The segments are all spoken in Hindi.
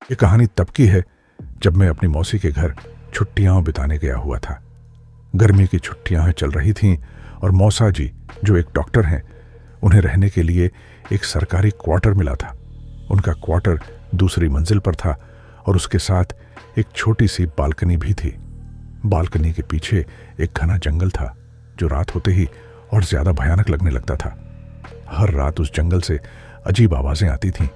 ये कहानी तब की है जब मैं अपनी मौसी के घर छुट्टियां बिताने गया हुआ था। गर्मी की छुट्टियां चल रही थीं और मौसा जी, जो एक डॉक्टर हैं, उन्हें रहने के लिए एक सरकारी क्वार्टर मिला था। उनका क्वार्टर दूसरी मंजिल पर था और उसके साथ एक छोटी सी बालकनी भी थी। बालकनी के पीछे एक घना जंगल था जो रात होते ही और ज्यादा भयानक लगने लगता था। हर रात उस जंगल से अजीब आवाजें आती थीं,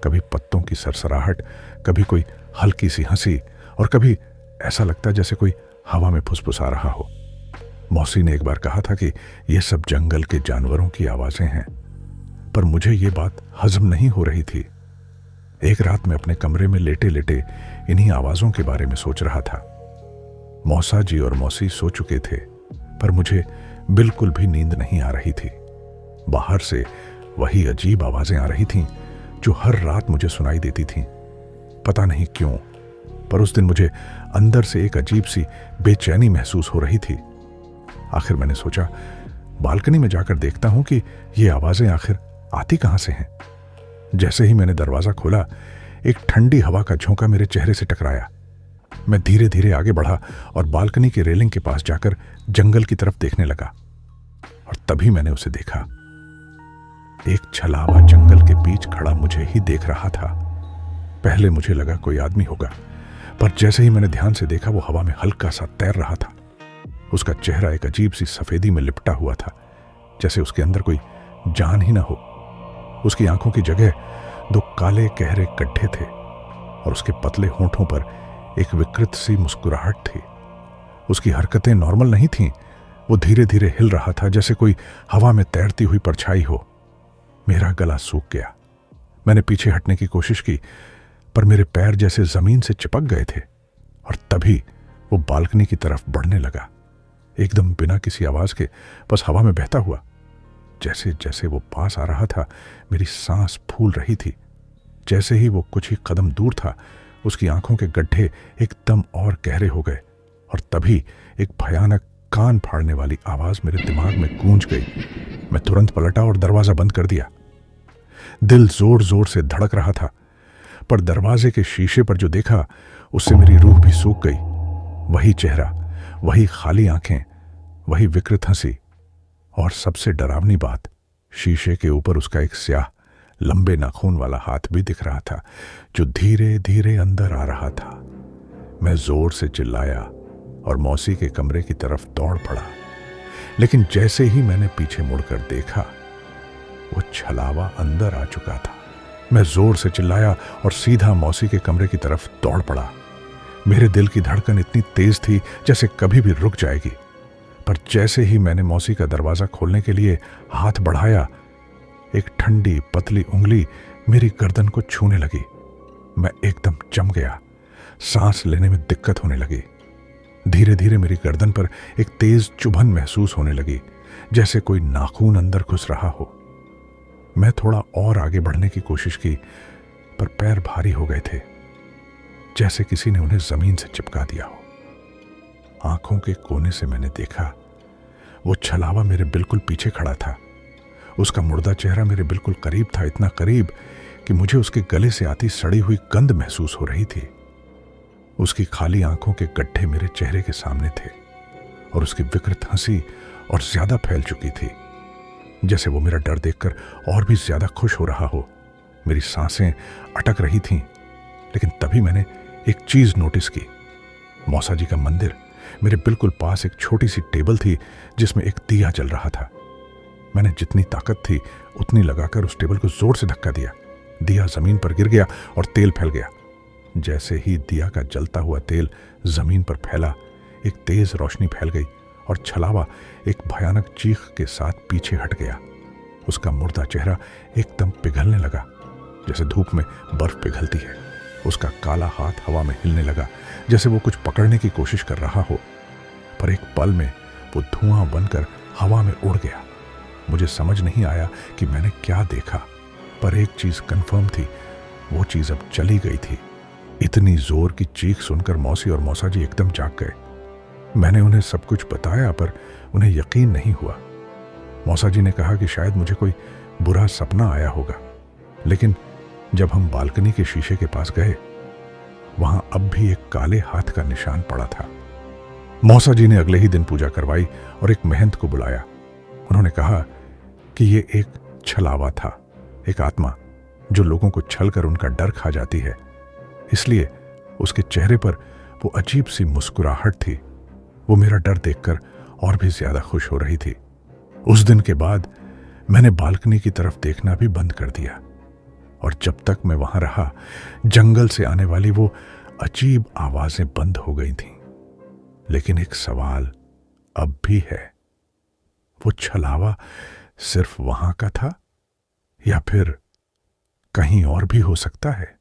कभी पत्तों की सरसराहट, कभी कोई हल्की सी हंसी और कभी ऐसा लगता जैसे कोई हवा में फुसफुसा रहा हो। मौसी ने एक बार कहा था कि यह सब जंगल के जानवरों की आवाजें हैं, पर मुझे ये बात हजम नहीं हो रही थी। एक रात मैं अपने कमरे में लेटे लेटे इन्हीं आवाजों के बारे में सोच रहा था। मौसा जी और मौसी सो चुके थे, पर मुझे बिल्कुल भी नींद नहीं आ रही थी। बाहर से वही अजीब आवाजें आ रही थीं जो हर रात मुझे सुनाई देती थीं। पता नहीं क्यों, पर उस दिन मुझे अंदर से एक अजीब सी बेचैनी महसूस हो रही थी। आखिर मैंने सोचा, बालकनी में जाकर देखता हूं कि ये आवाजें आखिर आती कहां से हैं। जैसे ही मैंने दरवाजा खोला, एक ठंडी हवा का झोंका मेरे चेहरे से टकराया। मैं धीरे धीरे आगे बढ़ा और बालकनी की रेलिंग के पास जाकर जंगल की तरफ देखने लगा। और तभी मैंने उसे देखा। एक छलावा जंगल के बीच खड़ा मुझे ही देख रहा था। पहले मुझे लगा कोई आदमी होगा, पर जैसे ही मैंने ध्यान से देखा, वो हवा में हल्का सा तैर रहा था। उसका चेहरा एक अजीब सी सफेदी में लिपटा हुआ था, जैसे उसके अंदर कोई जान ही ना हो। उसकी आंखों की जगह दो काले गहरे गड्ढे थे और उसके पतले होंठों पर एक विकृत सी मुस्कुराहट थी। उसकी हरकतें नॉर्मल नहीं थीं। वो धीरे धीरे हिल रहा था, जैसे कोई हवा में तैरती हुई परछाई हो। मेरा गला सूख गया। मैंने पीछे हटने की कोशिश की, पर मेरे पैर जैसे जमीन से चिपक गए थे। और तभी वो बालकनी की तरफ बढ़ने लगा, एकदम बिना किसी आवाज के, बस हवा में बहता हुआ। जैसे जैसे वो पास आ रहा था, मेरी सांस फूल रही थी। जैसे ही वो कुछ ही कदम दूर था, उसकी आंखों के गड्ढे एकदम और गहरे हो गए। और तभी एक भयानक कान फाड़ने वाली आवाज मेरे दिमाग में गूंज गई। मैं तुरंत पलटा और दरवाजा बंद कर दिया। दिल जोर जोर से धड़क रहा था, पर दरवाजे के शीशे पर जो देखा, उससे मेरी रूह भी सूख गई। वही चेहरा, वही खाली आंखें, वही विकृत हंसी, और सबसे डरावनी बात, शीशे के ऊपर उसका एक स्याह लंबे नाखून वाला हाथ भी दिख रहा था, जो धीरे धीरे अंदर आ रहा था। मैं जोर से चिल्लाया और मौसी के कमरे की तरफ दौड़ पड़ा। लेकिन जैसे ही मैंने पीछे मुड़कर देखा, वो छलावा अंदर आ चुका था। मैं जोर से चिल्लाया और सीधा मौसी के कमरे की तरफ दौड़ पड़ा। मेरे दिल की धड़कन इतनी तेज थी जैसे कभी भी रुक जाएगी। पर जैसे ही मैंने मौसी का दरवाजा खोलने के लिए हाथ बढ़ाया, एक ठंडी पतली उंगली मेरी गर्दन को छूने लगी। मैं एकदम जम गया। सांस लेने में दिक्कत होने लगी। धीरे धीरे मेरी गर्दन पर एक तेज चुभन महसूस होने लगी, जैसे कोई नाखून अंदर घुस रहा हो। मैं थोड़ा और आगे बढ़ने की कोशिश की, पर पैर भारी हो गए थे, जैसे किसी ने उन्हें जमीन से चिपका दिया हो। आंखों के कोने से मैंने देखा, वो छलावा मेरे बिल्कुल पीछे खड़ा था। उसका मुर्दा चेहरा मेरे बिल्कुल करीब था, इतना करीब कि मुझे उसके गले से आती सड़ी हुई गंध महसूस हो रही थी। उसकी खाली आंखों के गड्ढे मेरे चेहरे के सामने थे और उसकी विकृत हंसी और ज्यादा फैल चुकी थी, जैसे वो मेरा डर देखकर और भी ज्यादा खुश हो रहा हो। मेरी सांसें अटक रही थीं, लेकिन तभी मैंने एक चीज नोटिस की। मौसा जी का मंदिर, मेरे बिल्कुल पास एक छोटी सी टेबल थी जिसमें एक दिया जल रहा था। मैंने जितनी ताकत थी उतनी लगाकर उस टेबल को जोर से धक्का दिया। दिया जमीन पर गिर गया और तेल फैल गया। जैसे ही दिया का जलता हुआ तेल जमीन पर फैला, एक तेज रोशनी फैल गई और छलावा एक भयानक चीख के साथ पीछे हट गया। उसका मुर्दा चेहरा एकदम पिघलने लगा, जैसे धूप में बर्फ पिघलती है। उसका काला हाथ हवा में हिलने लगा, जैसे वो कुछ पकड़ने की कोशिश कर रहा हो, पर एक पल में वो धुआं बनकर हवा में उड़ गया। मुझे समझ नहीं आया कि मैंने क्या देखा, पर एक चीज कंफर्म थी, वो चीज अब चली गई थी। इतनी जोर की चीख सुनकर मौसी और मौसा जी एकदम जाग गए। मैंने उन्हें सब कुछ बताया, पर उन्हें यकीन नहीं हुआ। मौसा जी ने कहा कि शायद मुझे कोई बुरा सपना आया होगा, लेकिन जब हम बालकनी के शीशे के पास गए वहां अब भी एक काले हाथ का निशान पड़ा था। मौसा जी ने अगले ही दिन पूजा करवाई और एक महंत को बुलाया। उन्होंने कहा कि ये एक छलावा था, एक आत्मा जो लोगों को छल कर उनका डर खा जाती है। इसलिए उसके चेहरे पर वो अजीब सी मुस्कुराहट थी। वो मेरा डर देखकर और भी ज्यादा खुश हो रही थी। उस दिन के बाद मैंने बालकनी की तरफ देखना भी बंद कर दिया और जब तक मैं वहां रहा, जंगल से आने वाली वो अजीब आवाजें बंद हो गई थीं। लेकिन एक सवाल अब भी है, वो छलावा सिर्फ वहां का था या फिर कहीं और भी हो सकता है?